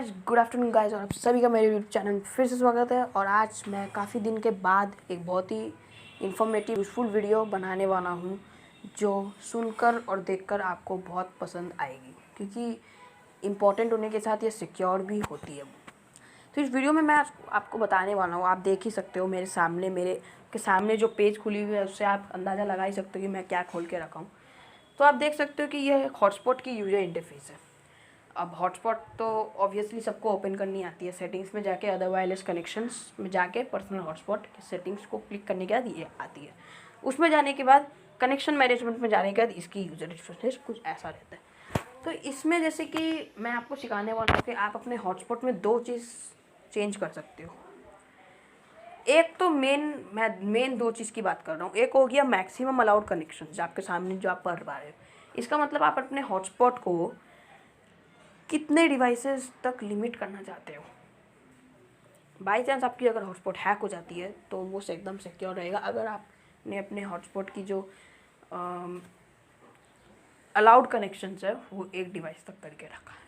Guys, good afternoon guys, और आप सभी का मेरे यूट्यूब चैनल में फिर से स्वागत है। और आज मैं काफ़ी दिन के बाद एक बहुत ही इन्फॉर्मेटिव यूज़फुल वीडियो बनाने वाला हूँ जो सुनकर और देखकर आपको बहुत पसंद आएगी, क्योंकि इम्पॉर्टेंट होने के साथ ये सिक्योर भी होती है। तो इस वीडियो में मैं आपको बताने वाला हूँ, आप देख ही सकते हो मेरे के सामने जो पेज खुली हुई है उससे आप अंदाज़ा लगा ही सकते हो कि मैं क्या खोल के रखा हूँ। तो आप देख सकते हो कि यह हॉटस्पॉट की यूज़र इंटरफेस है। अब हॉटस्पॉट तो ऑब्वियसली सबको ओपन करनी आती है। सेटिंग्स में जाके अदर वायरलेस कनेक्शंस में जाके पर्सनल हॉटस्पॉट की सेटिंग्स को क्लिक करने के बाद ये आती है। उसमें जाने के बाद कनेक्शन मैनेजमेंट में जाने के बाद इसकी यूज़र इंटरफेस कुछ ऐसा रहता है। तो इसमें जैसे कि मैं आपको सिखाने वाला हूँ कि आप अपने हॉटस्पॉट में दो चीज़ चेंज कर सकते हो। एक तो मेन दो चीज़ की बात कर रहा हूँ। एक हो गया मैक्सिमम अलाउड कनेक्शन, जो आपके सामने जो आप पढ़ पा रहे हो। इसका मतलब आप अपने हॉटस्पॉट को कितने डिवाइसेस तक लिमिट करना चाहते हो। बाई चांस आपकी अगर हॉटस्पॉट हैक हो जाती है तो वो एकदम सिक्योर रहेगा। अगर आपने अपने हॉटस्पॉट की जो अलाउड कनेक्शंस है वो एक डिवाइस तक करके रखा है,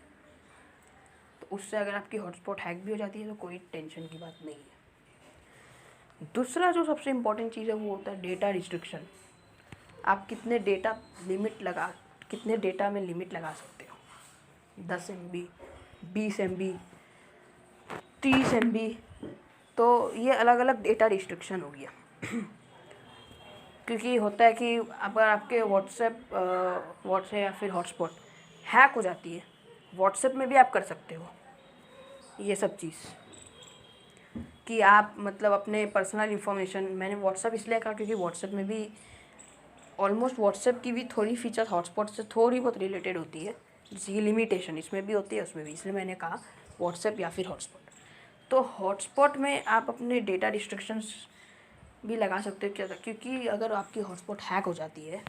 तो उससे अगर आपकी हॉटस्पॉट हैक भी हो जाती है तो कोई टेंशन की बात नहीं है। दूसरा जो सबसे इम्पोर्टेंट चीज़ है वो होता है डेटा रिस्ट्रिक्शन। आप कितने डेटा में लिमिट लगा सकते हो। 10 MB, 20 MB, 30 MB, तो ये अलग अलग डेटा रिस्ट्रिक्शन हो गया। क्योंकि होता है कि अगर आपके व्हाट्सएप या फिर हॉटस्पॉट हैक हो जाती है, व्हाट्सएप में भी आप कर सकते हो ये सब चीज़, कि आप मतलब अपने पर्सनल इन्फॉर्मेशन, मैंने व्हाट्सएप इसलिए कहा क्योंकि व्हाट्सएप में भी ऑलमोस्ट व्हाट्सएप की भी थोड़ी फीचर हॉटस्पॉट से थोड़ी बहुत रिलेटेड होती है, जैसे कि लिमिटेशन इसमें भी होती है उसमें भी, इसलिए मैंने कहा व्हाट्सएप या फिर हॉटस्पॉट। तो हॉटस्पॉट में आप अपने डेटा रिस्ट्रिक्शंस भी लगा सकते हो। क्या, क्योंकि अगर आपकी हॉटस्पॉट हैक हो जाती है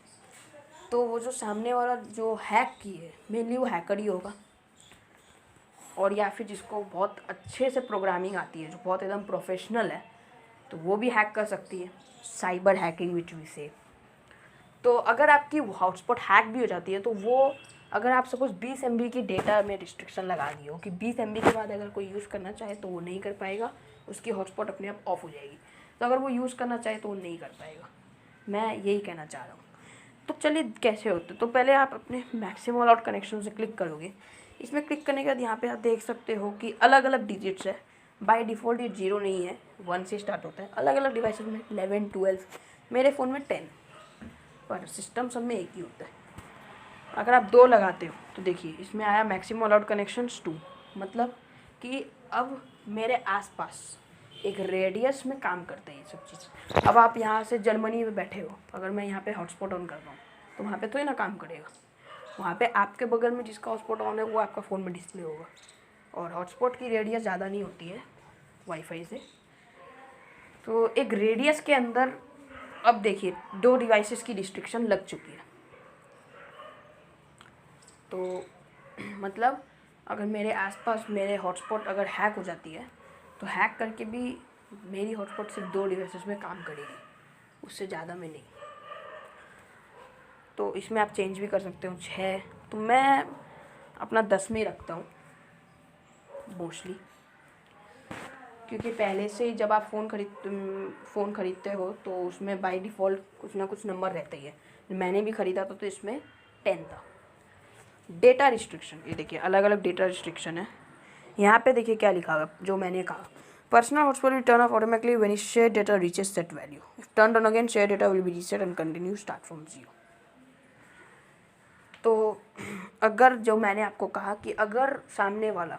तो वो जो सामने वाला जो हैक की है मेनली वो हैकर ही होगा, और या फिर जिसको बहुत अच्छे से प्रोग्रामिंग आती है, जो बहुत एकदम प्रोफेशनल है, तो वो भी हैक कर सकती है। साइबर हैकिंग विच वी से। तो अगर आपकी हॉटस्पॉट हैक भी हो जाती है तो वो, अगर आप सपोज 20 MB की डेटा में रिस्ट्रिक्शन लगा दी हो कि 20 MB के बाद अगर कोई यूज़ करना चाहे तो वो नहीं कर पाएगा, उसकी हॉटस्पॉट अपने आप ऑफ हो जाएगी। तो अगर वो यूज़ करना चाहे तो वो नहीं कर पाएगा। मैं यही कहना चाह रहा हूँ। तो चलिए कैसे होते, तो पहले आप अपने मैक्सिमम अलाउड कनेक्शन से क्लिक करोगे। इसमें क्लिक करने के बाद यहाँ पे आप देख सकते हो कि अलग अलग डिजिट्स है। बाय डिफ़ॉल्ट ये 0 नहीं है, 1 से स्टार्ट होता है। अलग अलग डिवाइसेस में 11, 12, मेरे फ़ोन में 10, पर सिस्टम सब में एक ही होता है। अगर आप 2 लगाते हो तो देखिए इसमें आया मैक्सिमम अलाउड कनेक्शंस 2, मतलब कि अब मेरे आसपास एक रेडियस में काम करते हैं ये सब चीज़। अब आप यहाँ से जर्मनी में बैठे हो, अगर मैं यहाँ पे हॉटस्पॉट ऑन कर रहा हूँ तो वहाँ पे तो ही ना काम करेगा। वहाँ पे आपके बगल में जिसका हॉटस्पॉट ऑन है वो आपका फ़ोन में डिस्प्ले होगा। और हॉटस्पॉट की रेडियस ज़्यादा नहीं होती है वाईफाई से, तो एक रेडियस के अंदर अब देखिए 2 डिवाइसेस की रिस्ट्रिक्शन लग चुकी है। तो मतलब अगर मेरे आसपास मेरे हॉटस्पॉट अगर हैक हो जाती है तो हैक करके भी मेरी हॉटस्पॉट सिर्फ 2 डिवाइसेस में काम करेगी, उससे ज़्यादा में नहीं। तो इसमें आप चेंज भी कर सकते हो 6, तो मैं अपना 10 में ही रखता हूँ मोस्टली, क्योंकि पहले से ही जब आप फ़ोन खरीदते हो तो उसमें बाय डिफ़ॉल्ट कुछ ना कुछ नंबर रहता ही है। मैंने भी ख़रीदा था तो इसमें 10 था। डेटा रिस्ट्रिक्शन, ये देखिए अलग अलग डेटा रिस्ट्रिक्शन है। यहाँ पे देखिए क्या लिखा हुआ जो मैंने कहा, personal hotspot will turn off automatically when share data reaches set value, if turn on again share data will be reset and continue start from 0। तो अगर जो मैंने आपको कहा कि अगर सामने वाला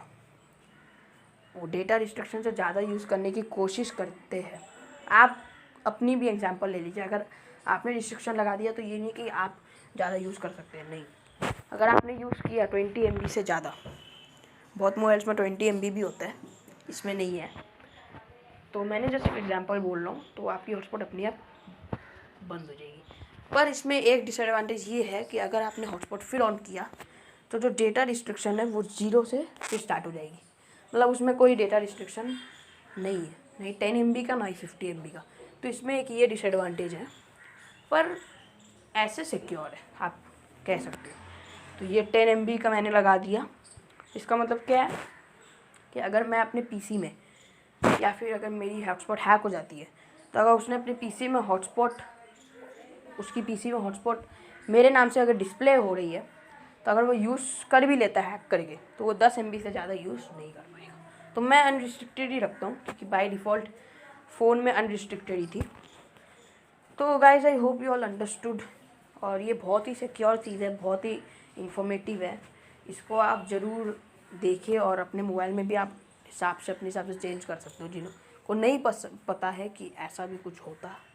वो डेटा रिस्ट्रिक्शन से ज़्यादा यूज़ करने की कोशिश करते हैं, आप अपनी भी एग्जांपल ले लीजिए। अगर आपने रिस्ट्रिक्शन लगा दिया तो ये नहीं कि आप ज़्यादा यूज़ कर सकते हैं, नहीं। अगर आपने यूज़ किया 20 MB से ज़्यादा, बहुत मोबाइल्स में 20 MB भी होता है, इसमें नहीं है, तो मैंने जैसे एग्जांपल बोल रहा हूँ, तो आपकी हॉटस्पॉट अपने आप बंद हो जाएगी। पर इसमें एक डिसएडवांटेज ये है कि अगर आपने हॉटस्पॉट फिर ऑन किया तो जो डेटा रिस्ट्रिक्शन है वो 0 से फिर स्टार्ट हो जाएगी। मतलब उसमें कोई डेटा रिस्ट्रिक्शन नहीं है, नहीं 10 MB का, ना ही 50 MB का। तो इसमें एक ये डिसएडवांटेज है, पर ऐसे सिक्योर है आप कह सकते हो। तो ये 10 MB का मैंने लगा दिया। इसका मतलब क्या है, कि अगर मैं अपने पीसी में या फिर अगर मेरी हॉटस्पॉट हैक हो जाती है, तो अगर उसने अपने पीसी में हॉटस्पॉट उसकी पीसी में हॉटस्पॉट मेरे नाम से अगर डिस्प्ले हो रही है, तो अगर वो यूज़ कर भी लेता है हैक करके, तो वो 10 MB से ज़्यादा यूज़ नहीं कर पाएगा। तो मैं अनरिस्ट्रिक्टेड ही रखता हूँ, क्योंकि बाय डिफ़ॉल्ट फ़ोन में अनरिस्ट्रिक्टेड ही थी। तो guys I hope you all understood. और ये बहुत ही सिक्योर चीज़ है, बहुत ही इंफॉर्मेटिव है। इसको आप ज़रूर देखिए और अपने मोबाइल में भी आप अपने हिसाब से चेंज कर सकते हो, जिनको नहीं पता है कि ऐसा भी कुछ होता है।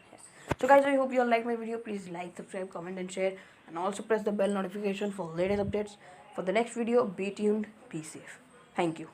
So guys, I hope you all like my video. Please like, subscribe, comment and share, and also press the bell notification for latest updates. For the next video, be tuned, be safe. Thank you.